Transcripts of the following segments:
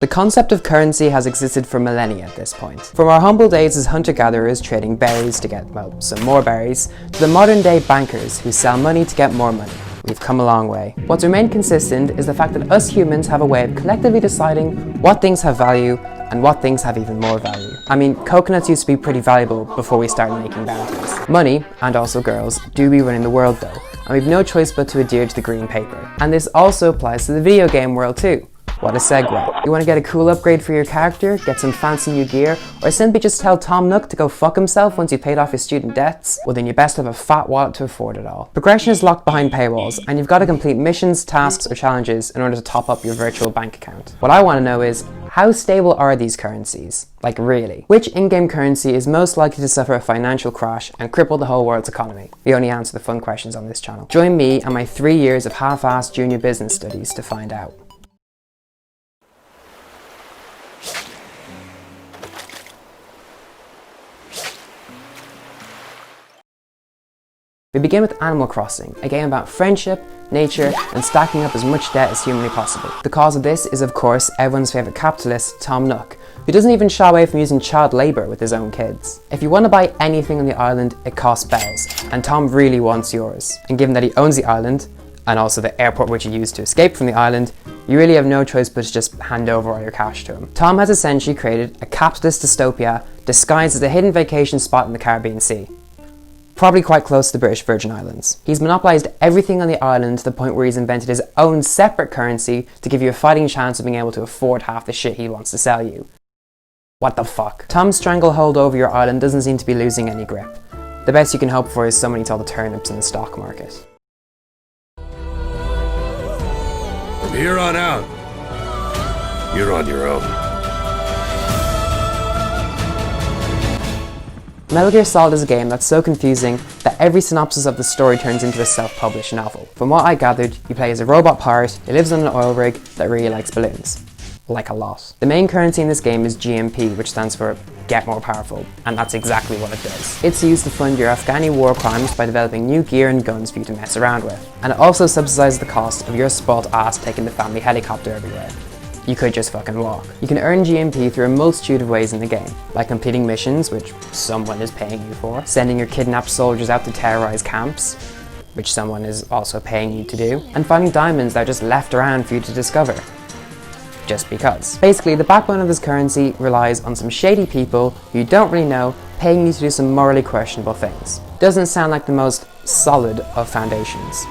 The concept of currency has existed for millennia at this point. From our humble days as hunter-gatherers trading berries to get, well, some more berries, to the modern day bankers who sell money to get more money. We've come a long way. What's remained consistent is the fact that us humans have a way of collectively deciding what things have value and what things have even more value. I mean, coconuts used to be pretty valuable before we started making bounties. Money, and also girls, do be running the world though, and we've no choice but to adhere to the green paper. And this also applies to the video game world too. What a segue. You want to get a cool upgrade for your character, get some fancy new gear, or simply just tell Tom Nook to go fuck himself once you've paid off your student debts? Well then you best have a fat wallet to afford it all. Progression is locked behind paywalls, and you've got to complete missions, tasks, or challenges in order to top up your virtual bank account. What I want to know is, how stable are these currencies? Like really? Which in-game currency is most likely to suffer a financial crash and cripple the whole world's economy? We only answer the fun questions on this channel. Join me and my 3 years of half-assed junior business studies to find out. We begin with Animal Crossing, a game about friendship, nature, and stacking up as much debt as humanly possible. The cause of this is, of course, everyone's favourite capitalist, Tom Nook, who doesn't even shy away from using child labour with his own kids. If you want to buy anything on the island, it costs bells, and Tom really wants yours. And given that he owns the island, and also the airport which he used to escape from the island, you really have no choice but to just hand over all your cash to him. Tom has essentially created a capitalist dystopia disguised as a hidden vacation spot in the Caribbean Sea. Probably quite close to the British Virgin Islands. He's monopolised everything on the island to the point where he's invented his own separate currency to give you a fighting chance of being able to afford half the shit he wants to sell you. What the fuck? Tom's stranglehold over your island doesn't seem to be losing any grip. The best you can hope for is someone eats all the turnips in the stock market. From here on out, you're on your own. Metal Gear Solid is a game that's so confusing that every synopsis of the story turns into a self-published novel. From what I gathered, you play as a robot pirate who lives on an oil rig that really likes balloons. Like a lot. The main currency in this game is GMP, which stands for Get More Powerful, and that's exactly what it does. It's used to fund your Afghani war crimes by developing new gear and guns for you to mess around with. And it also subsidizes the cost of your spoilt ass taking the family helicopter everywhere. You could just fucking walk. You can earn GMP through a multitude of ways in the game, like completing missions, which someone is paying you for, sending your kidnapped soldiers out to terrorize camps, which someone is also paying you to do, and finding diamonds that are just left around for you to discover. Just because. Basically, the backbone of this currency relies on some shady people who you don't really know paying you to do some morally questionable things. Doesn't sound like the most solid of foundations.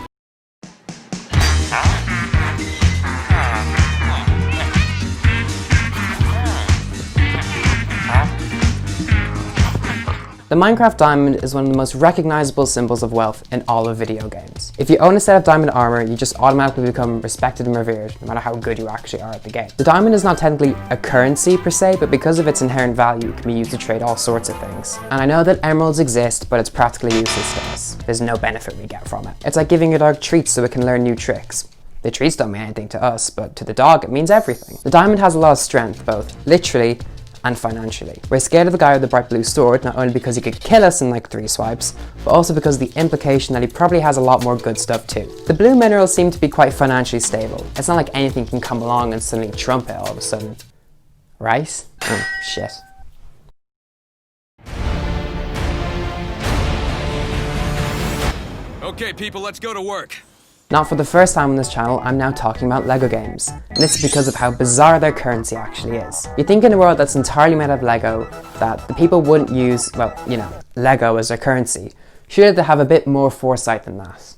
The Minecraft diamond is one of the most recognizable symbols of wealth in all of video games. If you own a set of diamond armor, you just automatically become respected and revered, no matter how good you actually are at the game. The diamond is not technically a currency per se, but because of its inherent value, it can be used to trade all sorts of things. And I know that emeralds exist, but it's practically useless to us. There's no benefit we get from it. It's like giving your dog treats so it can learn new tricks. The treats don't mean anything to us, but to the dog it means everything. The diamond has a lot of strength, both literally and financially. We're scared of the guy with the bright blue sword, not only because he could kill us in like 3 swipes, but also because of the implication that he probably has a lot more good stuff too. The blue minerals seem to be quite financially stable. It's not like anything can come along and suddenly trump it all of a sudden. Right? Oh, shit. Okay, people, let's go to work. Not for the first time on this channel, I'm now talking about LEGO games. And this is because of how bizarre their currency actually is. You think in a world that's entirely made of LEGO, that the people wouldn't use, well, you know, LEGO as their currency. Surely they have a bit more foresight than that.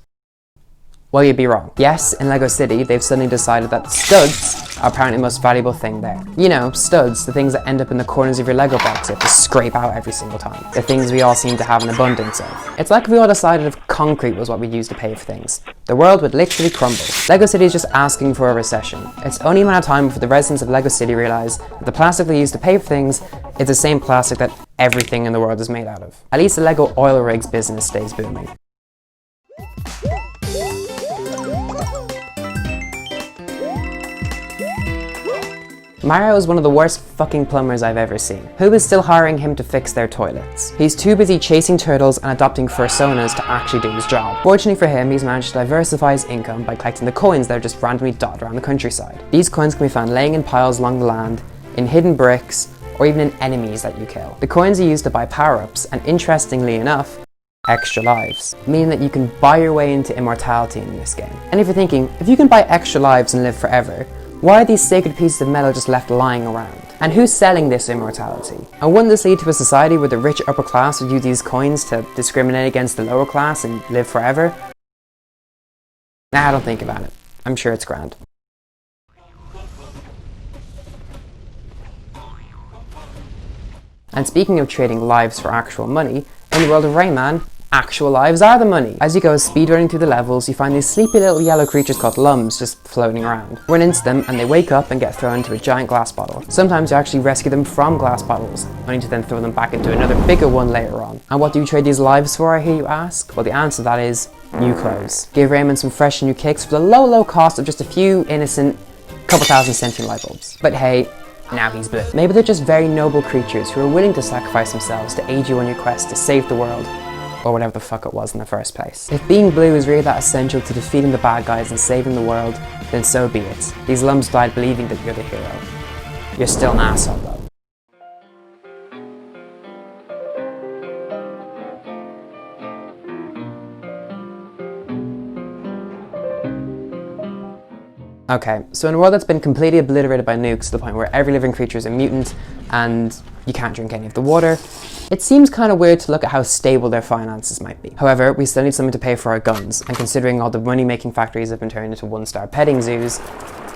Well, you'd be wrong. Yes, in LEGO City, they've suddenly decided that studs are apparently the most valuable thing there. You know, studs, the things that end up in the corners of your LEGO box you have to scrape out every single time. The things we all seem to have an abundance of. It's like if we all decided if concrete was what we'd use to pay for things. The world would literally crumble. LEGO City is just asking for a recession. It's only a matter of time before the residents of LEGO City realise that the plastic they use to pay for things is the same plastic that everything in the world is made out of. At least the LEGO oil rigs business stays booming. Mario is one of the worst fucking plumbers I've ever seen. Who is still hiring him to fix their toilets? He's too busy chasing turtles and adopting fursonas to actually do his job. Fortunately for him, he's managed to diversify his income by collecting the coins that are just randomly dotted around the countryside. These coins can be found laying in piles along the land, in hidden bricks, or even in enemies that you kill. The coins are used to buy power-ups, and interestingly enough, extra lives, meaning that you can buy your way into immortality in this game. And if you're thinking, if you can buy extra lives and live forever, why are these sacred pieces of metal just left lying around? And who's selling this immortality? And wouldn't this lead to a society where the rich upper class would use these coins to discriminate against the lower class and live forever? Nah, don't think about it. I'm sure it's grand. And speaking of trading lives for actual money, in the world of Rayman, actual lives are the money. As you go speedrunning through the levels, you find these sleepy little yellow creatures called lums just floating around. Run into them and they wake up and get thrown into a giant glass bottle. Sometimes you actually rescue them from glass bottles, only to then throw them back into another bigger one later on. And what do you trade these lives for, I hear you ask? Well, the answer to that is new clothes. Give Rayman some fresh new kicks for the low cost of just a few innocent couple thousand sentient light bulbs. But hey, now he's blue. Maybe they're just very noble creatures who are willing to sacrifice themselves to aid you on your quest to save the world, or whatever the fuck it was in the first place. If being blue is really that essential to defeating the bad guys and saving the world, then so be it. These lums died believing that you're the hero. You're still an asshole though. Okay, so in a world that's been completely obliterated by nukes to the point where every living creature is a mutant and you can't drink any of the water, it seems kind of weird to look at how stable their finances might be. However, we still need something to pay for our guns, and considering all the money-making factories have been turned into one-star petting zoos,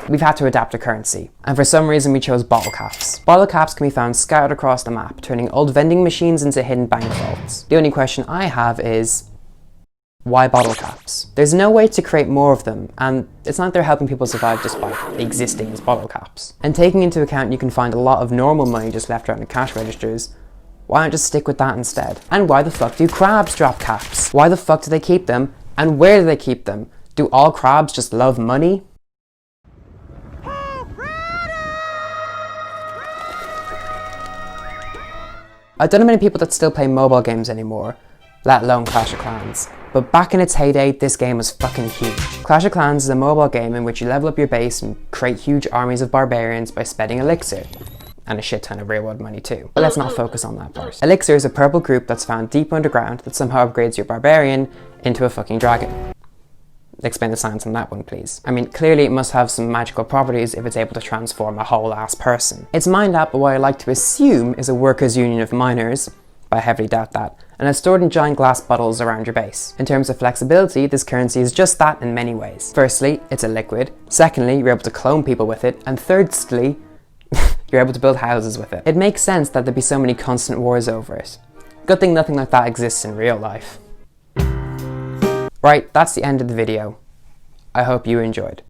we've had to adapt a currency. And for some reason we chose bottle caps. Bottle caps can be found scattered across the map, turning old vending machines into hidden bank vaults. The only question I have is, why bottle caps? There's no way to create more of them, and it's not like they're helping people survive just by existing as bottle caps. And taking into account you can find a lot of normal money just left around in cash registers, why not just stick with that instead? And why the fuck do crabs drop caps? Why the fuck do they keep them? And where do they keep them? Do all crabs just love money? I don't know many people that still play mobile games anymore, let alone Clash of Clans. But back in its heyday, this game was fucking huge. Clash of Clans is a mobile game in which you level up your base and create huge armies of barbarians by spending Elixir. And a shit ton of real world money too. But let's not focus on that part. Elixir is a purple group that's found deep underground that somehow upgrades your barbarian into a fucking dragon. Explain the science on that one, please. I mean, clearly it must have some magical properties if it's able to transform a whole ass person. It's mined out by what I like to assume is a workers' union of miners, but I heavily doubt that, and it's stored in giant glass bottles around your base. In terms of flexibility, this currency is just that in many ways. Firstly, it's a liquid. Secondly, you're able to clone people with it. And thirdly, you're able to build houses with it. It makes sense that there'd be so many constant wars over it. Good thing nothing like that exists in real life. Right, that's the end of the video. I hope you enjoyed.